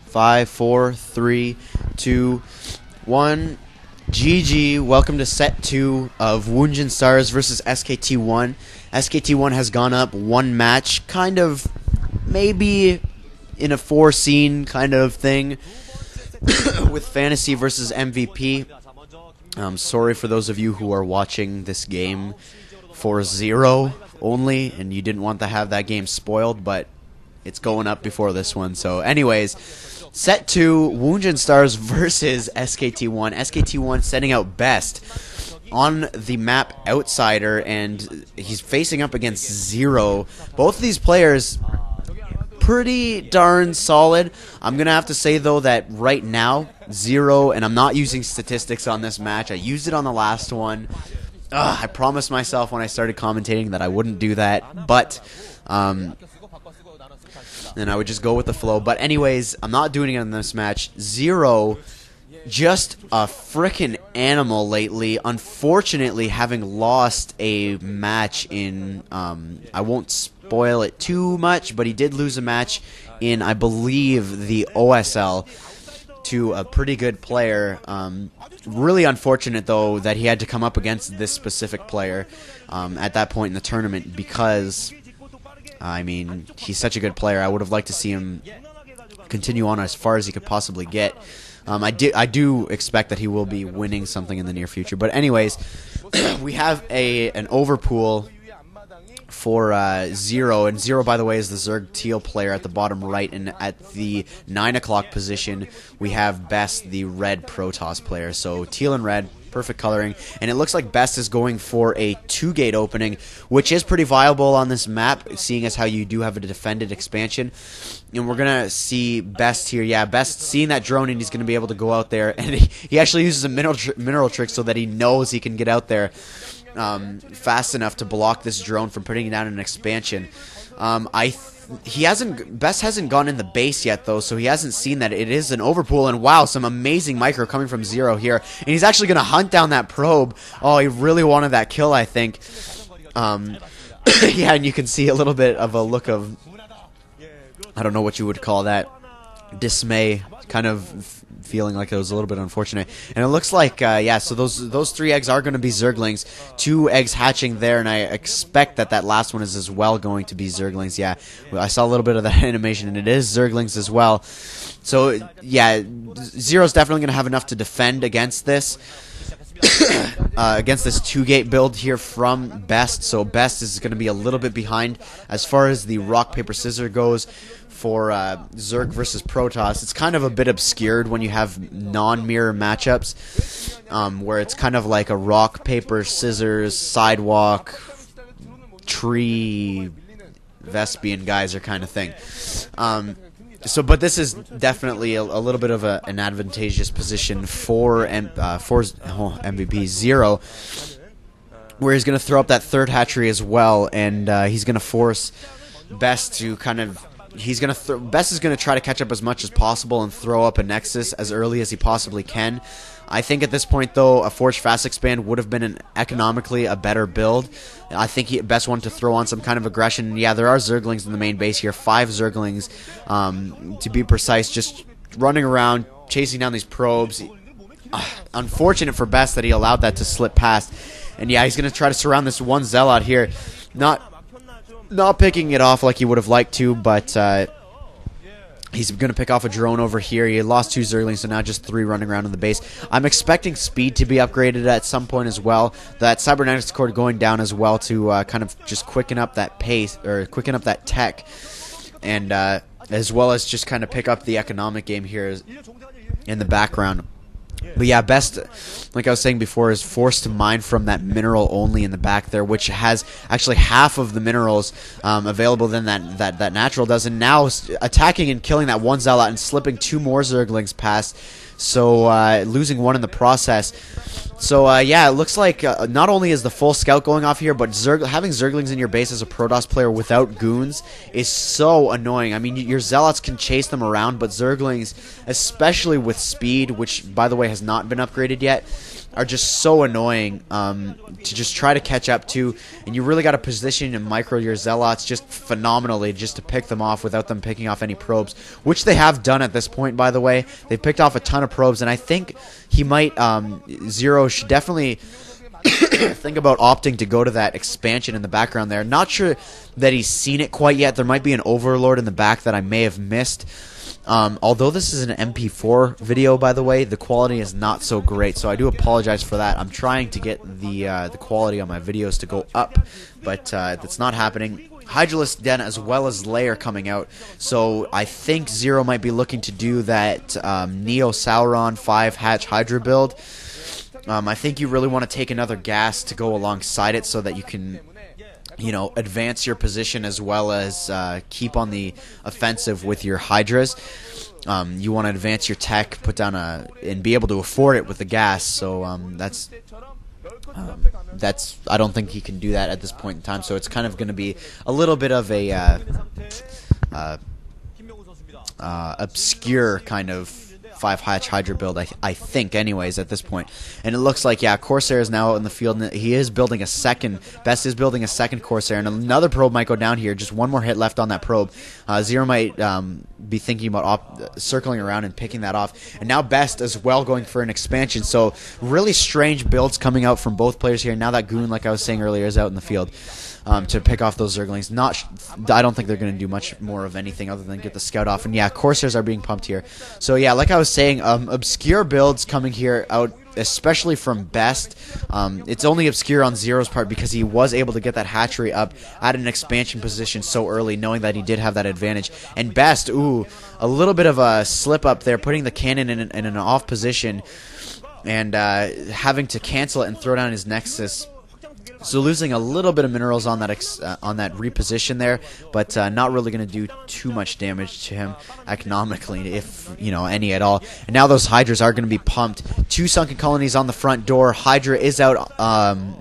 5, 4, 3, 2, 1. GG. Welcome to set 2 of Woongjin Stars versus SKT1. SKT1 has gone up one match, kind of maybe in a foreseen kind of thing with Fantasy versus MVP. Sorry for those of you who are watching this game for 0 only, and you didn't want to have that game spoiled, but it's going up before this one. So anyways, set 2, Woongjin Stars versus SKT1. SKT1 setting out best on the map Outsider, and he's facing up against Zero. Both of these players pretty darn solid. I'm going to have to say, though, that right now, Zero, and I'm not using statistics on this match. I used it on the last one. I promised myself when I started commentating that I wouldn't do that, but then I would just go with the flow. But anyways, I'm not doing it in this match. Zero, just a frickin' animal lately. Unfortunately, having lost a match in, I won't spoil it too much, but he did lose a match in, I believe, the OSL to a pretty good player. Really unfortunate, though, that he had to come up against this specific player at that point in the tournament, because I mean, he's such a good player. I would have liked to see him continue on as far as he could possibly get. I do expect that he will be winning something in the near future. But anyways, we have an overpool for Zero, and Zero, by the way, is the Zerg Teal player at the bottom right, and at the 9 o'clock position, we have Best, the red Protoss player. So Teal and red, perfect coloring, and it looks like Best is going for a 2-gate opening, which is pretty viable on this map, seeing as how you do have a defended expansion. And we're going to see Best here. Yeah, Best seeing that drone, and he's going to be able to go out there, and he actually uses a mineral trick so that he knows he can get out there fast enough to block this drone from putting down an expansion. Best hasn't gone in the base yet, though, so he hasn't seen that it is an overpool. And wow, some amazing micro coming from Zero here, and he's actually going to hunt down that probe. Oh, he really wanted that kill, I think. Yeah, and you can see a little bit of a look of, I don't know what you would call that, dismay, kind of feeling like it was a little bit unfortunate. And it looks like, yeah, so those 3 eggs are going to be Zerglings. 2 eggs hatching there, and I expect that that last one is as well going to be Zerglings. Yeah, I saw a little bit of that animation, and it is Zerglings as well. So, yeah, Zero's definitely going to have enough to defend against this. Against this 2-gate build here from Best. So Best is going to be a little bit behind as far as the rock, paper, scissors goes for Zerg versus Protoss. It's kind of a bit obscured when you have non-mirror matchups, where it's kind of like a rock, paper, scissors, sidewalk, tree, Vespian geyser kind of thing. But this is definitely a little bit of an advantageous position for MVP Zero, where he's going to throw up that 3rd hatchery as well, and he's going to force Best to kind of. Best is going to try to catch up as much as possible and throw up a Nexus as early as he possibly can. I think at this point, though, a Forge Fast Expand would have been economically a better build. I think Best wanted to throw on some kind of aggression. Yeah, there are Zerglings in the main base here. 5 Zerglings, to be precise, just running around, chasing down these probes. Unfortunate for Best that he allowed that to slip past. And yeah, he's going to try to surround this one Zealot here. Not picking it off like he would have liked to, but he's going to pick off a drone over here. He lost 2 Zerglings, so now just 3 running around in the base. I'm expecting speed to be upgraded at some point as well. That Cybernetics core going down as well to kind of just quicken up that pace, or quicken up that tech, and as well as just kind of pick up the economic game here in the background. But yeah, Best, like I was saying before, is forced to mine from that mineral only in the back there, which has actually half of the minerals available than that natural does, and now attacking and killing that one Zealot and slipping 2 more Zerglings past, so losing 1 in the process. So yeah, it looks like not only is the full scout going off here, but having Zerglings in your base as a Protoss player without goons is so annoying. I mean, your Zealots can chase them around, but Zerglings, especially with speed, which by the way has not been upgraded yet, are just so annoying to just try to catch up to, and you really got to position and micro your Zealots just phenomenally just to pick them off without them picking off any probes, which they have done at this point, by the way. They've picked off a ton of probes, and I think he might, Zero should definitely think about opting to go to that expansion in the background there. Not sure that he's seen it quite yet. There might be an Overlord in the back that I may have missed. Although this is an MP4 video, by the way, the quality is not so great, so I do apologize for that. I'm trying to get the quality on my videos to go up, but that's not happening. Hydralisk Den as well as Lair coming out, so I think Zero might be looking to do that Neo Sauron 5-hatch Hydra build. I think you really want to take another gas to go alongside it so that you can, you know, advance your position as well as keep on the offensive with your Hydras. You want to advance your tech, put down and be able to afford it with the gas. So that's I don't think he can do that at this point in time. So it's kind of going to be a little bit of a obscure kind of 5-hatch Hydra build, I think, anyways, at this point. And it looks like, yeah, Corsair is now out in the field, and he is building a second. Best is building a second Corsair, and another probe might go down here. Just one more hit left on that probe. Zero might be thinking about circling around and picking that off. And now Best as well going for an expansion. So really strange builds coming out from both players here. Now that Goon, like I was saying earlier, is out in the field to pick off those Zerglings. I don't think they're going to do much more of anything other than get the scout off. And yeah, Corsairs are being pumped here. So yeah, like I was saying, obscure builds coming here out, especially from Best. It's only obscure on Zero's part because he was able to get that hatchery up at an expansion position so early, knowing that he did have that advantage. And Best, ooh, a little bit of a slip up there, putting the cannon in an off position and having to cancel it and throw down his Nexus. So losing a little bit of minerals on that reposition there, but not really going to do too much damage to him economically, if you know, any at all. And now those Hydras are going to be pumped. 2 sunken colonies on the front door. Hydra is out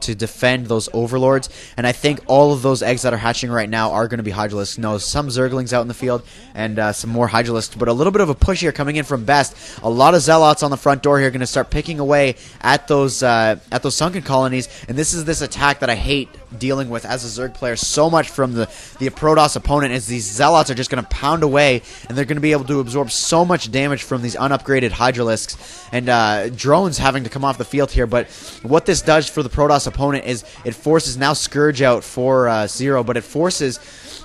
to defend those Overlords, and I think all of those eggs that are hatching right now are going to be Hydralisks. No, some Zerglings out in the field and some more Hydralisks, but a little bit of a push here coming in from Best. A lot of Zealots on the front door here going to start picking away at those sunken colonies, and this is this attack that I hate dealing with as a Zerg player so much from the Protoss opponent, is these Zealots are just going to pound away, and they're going to be able to absorb so much damage from these unupgraded Hydralisks, and drones having to come off the field here. But what this does for the Protoss opponent is it forces now Scourge out for Zero, but it forces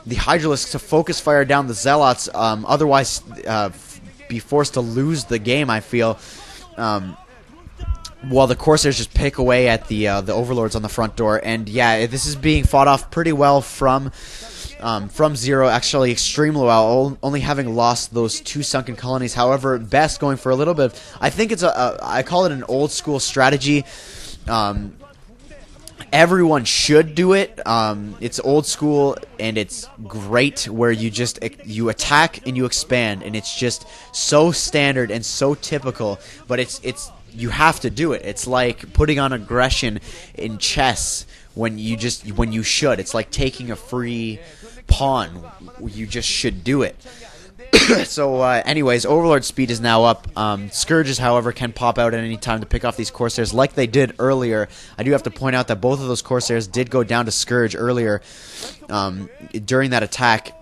the Hydralisks to focus fire down the Zealots, otherwise be forced to lose the game, I feel. While the Corsairs just pick away at the Overlords on the front door. And yeah, this is being fought off pretty well from Zero, actually extremely well, only having lost those 2 sunken colonies. However, Best going for a little bit, I think it's I call it an old school strategy. Everyone should do it. It's old school and it's great, where you attack and you expand, and it's just so standard and so typical, but it's you have to do it. It's like putting on aggression in chess when you should. It's like taking a free pawn. You just should do it. So anyways, Overlord speed is now up. Scourges, however, can pop out at any time to pick off these Corsairs like they did earlier. I do have to point out that both of those Corsairs did go down to Scourge earlier during that attack.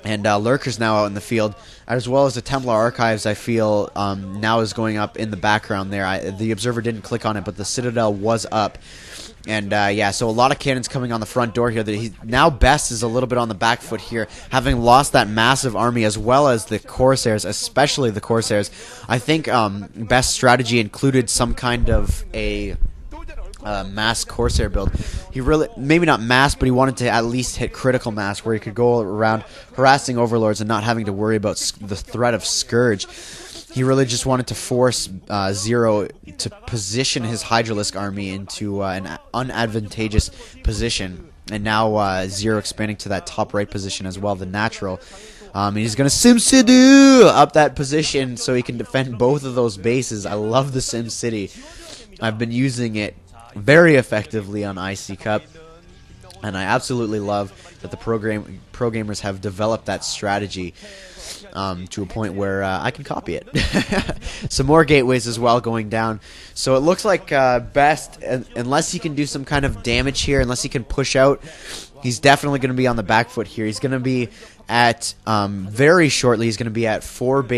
And Lurker's now out in the field, as well as the Templar Archives, I feel, now is going up in the background there. The Observer didn't click on it, but the Citadel was up. And, yeah, so a lot of cannons coming on the front door here. Now Best is a little bit on the back foot here, having lost that massive army, as well as the Corsairs, especially the Corsairs. I think Best's strategy included some kind of a mass Corsair build. He really, maybe not mass, but he wanted to at least hit critical mass, where he could go around harassing Overlords and not having to worry about the threat of Scourge. He really just wanted to force Zero to position his Hydralisk army into an unadvantageous position. And now Zero expanding to that top right position as well, the natural. He's going to SimCity up that position so he can defend both of those bases. I love the SimCity. I've been using it very effectively on IC Cup, and I absolutely love that the pro gamers have developed that strategy. to a point where I can copy it. Some more gateways as well going down. So it looks like Best, unless he can do some kind of damage here, unless he can push out, he's definitely going to be on the back foot here. He's going to be at, very shortly, he's going to be at 4 base.